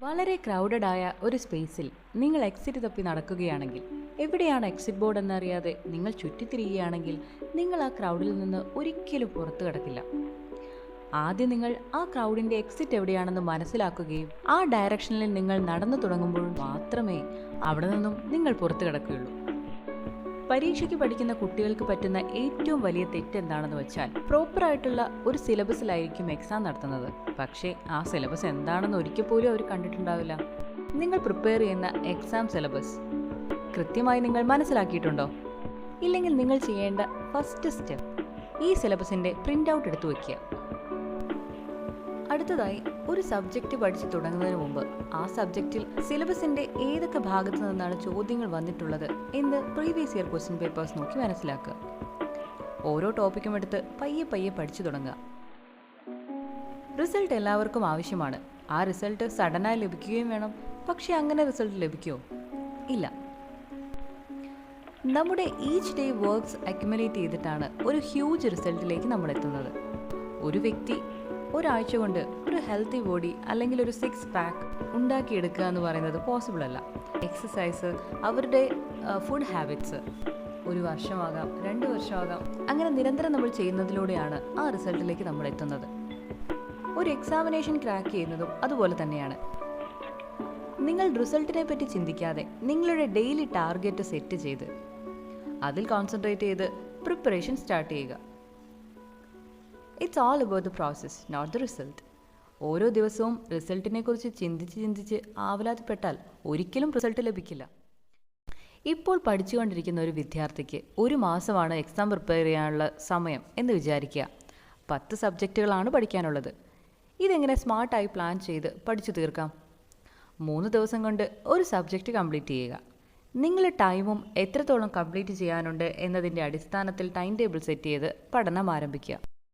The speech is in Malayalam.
വളരെ ക്രൗഡഡ് ആയ ഒരു സ്പേസിൽ നിങ്ങൾ എക്സിറ്റ് തപ്പി നടക്കുകയാണെങ്കിൽ, എവിടെയാണ് എക്സിറ്റ് ബോർഡ് എന്നറിയാതെ നിങ്ങൾ ചുറ്റിത്തിരിയുകയാണെങ്കിൽ, നിങ്ങൾ ആ ക്രൗഡിൽ നിന്ന് ഒരിക്കലും പുറത്തു കടക്കില്ല. ആദ്യം നിങ്ങൾ ആ ക്രൗഡിൻ്റെ എക്സിറ്റ് എവിടെയാണെന്ന് മനസ്സിലാക്കുകയും ആ ഡയറക്ഷനിൽ നിങ്ങൾ നടന്നു തുടങ്ങുമ്പോൾ മാത്രമേ അവിടെ നിന്നും നിങ്ങൾ പുറത്തു കടക്കുകയുള്ളൂ. പരീക്ഷയ്ക്ക് പഠിക്കുന്ന കുട്ടികൾക്ക് പറ്റുന്ന ഏറ്റവും വലിയ തെറ്റ് എന്താണെന്ന് വെച്ചാൽ, പ്രോപ്പറായിട്ടുള്ള ഒരു സിലബസിലായിരിക്കും എക്സാം നടത്തുന്നത്. പക്ഷേ ആ സിലബസ് എന്താണെന്ന് ഒരിക്കൽ പോലും അവർ കണ്ടിട്ടുണ്ടാവില്ല. നിങ്ങൾ പ്രിപ്പയർ ചെയ്യുന്ന എക്സാം സിലബസ് കൃത്യമായി നിങ്ങൾ മനസ്സിലാക്കിയിട്ടുണ്ടോ? ഇല്ലെങ്കിൽ നിങ്ങൾ ചെയ്യേണ്ട ഫസ്റ്റ് സ്റ്റെപ്പ് ഈ സിലബസിൻ്റെ പ്രിൻ്റ് ഔട്ട് എടുത്തു വയ്ക്കുക. അടുത്തതായി, ഒരു സബ്ജക്റ്റ് പഠിച്ചു തുടങ്ങുന്നതിന് മുമ്പ് ആ സബ്ജക്റ്റിൽ സിലബസിൻ്റെ ഏതൊക്കെ ഭാഗത്തു നിന്നാണ് ചോദ്യങ്ങൾ വന്നിട്ടുള്ളത് എന്ന് പ്രീവിയസ് ഇയർ ക്വസ്റ്റ്യൻ പേപ്പേഴ്സ് നോക്കി മനസ്സിലാക്കുക. ഓരോ ടോപ്പിക്കും എടുത്ത് പയ്യെ പയ്യെ പഠിച്ചു തുടങ്ങുക. റിസൾട്ട് എല്ലാവർക്കും ആവശ്യമാണ്. ആ റിസൾട്ട് സഡനായി ലഭിക്കുകയും വേണം. പക്ഷേ അങ്ങനെ റിസൾട്ട് ലഭിക്കുമോ? ഇല്ല. നമ്മുടെ ഈച്ച് ഡേ വർക്ക്സ് അക്യുമുലേറ്റ് ചെയ്തിട്ടാണ് ഒരു ഹ്യൂജ് റിസൾട്ടിലേക്ക് നമ്മൾ എത്തുന്നത്. ഒരു വ്യക്തി ഒരാഴ്ച കൊണ്ട് ഒരു ഹെൽത്തി ബോഡി അല്ലെങ്കിൽ ഒരു 6 പാക്ക് ഉണ്ടാക്കിയെടുക്കുക എന്ന് പറയുന്നത് പോസിബിൾ അല്ല. എക്സസൈസ്, അവരുടെ ഫുഡ് ഹാബിറ്റ്സ് 1 വർഷമാകാം, 2 വർഷമാകാം, അങ്ങനെ നിരന്തരം നമ്മൾ ചെയ്യുന്നതിലൂടെയാണ് ആ റിസൾട്ടിലേക്ക് നമ്മൾ എത്തുന്നത്. ഒരു എക്സാമിനേഷൻ ക്രാക്ക് ചെയ്യുന്നതും അതുപോലെ തന്നെയാണ്. നിങ്ങൾ റിസൾട്ടിനെ പറ്റി ചിന്തിക്കാതെ നിങ്ങളുടെ ഡെയിലി ടാർഗറ്റ് സെറ്റ് ചെയ്ത് അതിൽ കോൺസെൻട്രേറ്റ് ചെയ്ത് പ്രിപ്പറേഷൻ സ്റ്റാർട്ട് ചെയ്യുക. It's all about the process, not the result. ഓരോ ദിവസവും റിസൾട്ടിനെ കുറിച്ച് ചിന്തിച്ച് ആവലാതിപ്പെട്ടാൽ ഒരിക്കലും റിസൾട്ട് ലഭിക്കില്ല. ഇപ്പോൾ പഠിച്ചുകൊണ്ടിരിക്കുന്ന ഒരു വിദ്യാർത്ഥിക്ക് 1 മാസമാണ് എക്സാം പ്രിപ്പയർ ചെയ്യാനുള്ള സമയം എന്ന് വിചാരിക്കുക. 10 സബ്ജക്റ്റുകളാണ് പഠിക്കാനുള്ളത്. ഇതെങ്ങനെ സ്മാർട്ടായി പ്ലാൻ ചെയ്ത് പഠിച്ചു തീർക്കാം? 3 ദിവസം കൊണ്ട് ഒരു സബ്ജക്റ്റ് കംപ്ലീറ്റ് ചെയ്യുക. നിങ്ങളുടെ ടൈമും എത്രത്തോളം കംപ്ലീറ്റ് ചെയ്യാനുണ്ട് എന്നതിൻ്റെ അടിസ്ഥാനത്തിൽ ടൈം ടേബിൾ സെറ്റ് ചെയ്ത് പഠനം ആരംഭിക്കുക.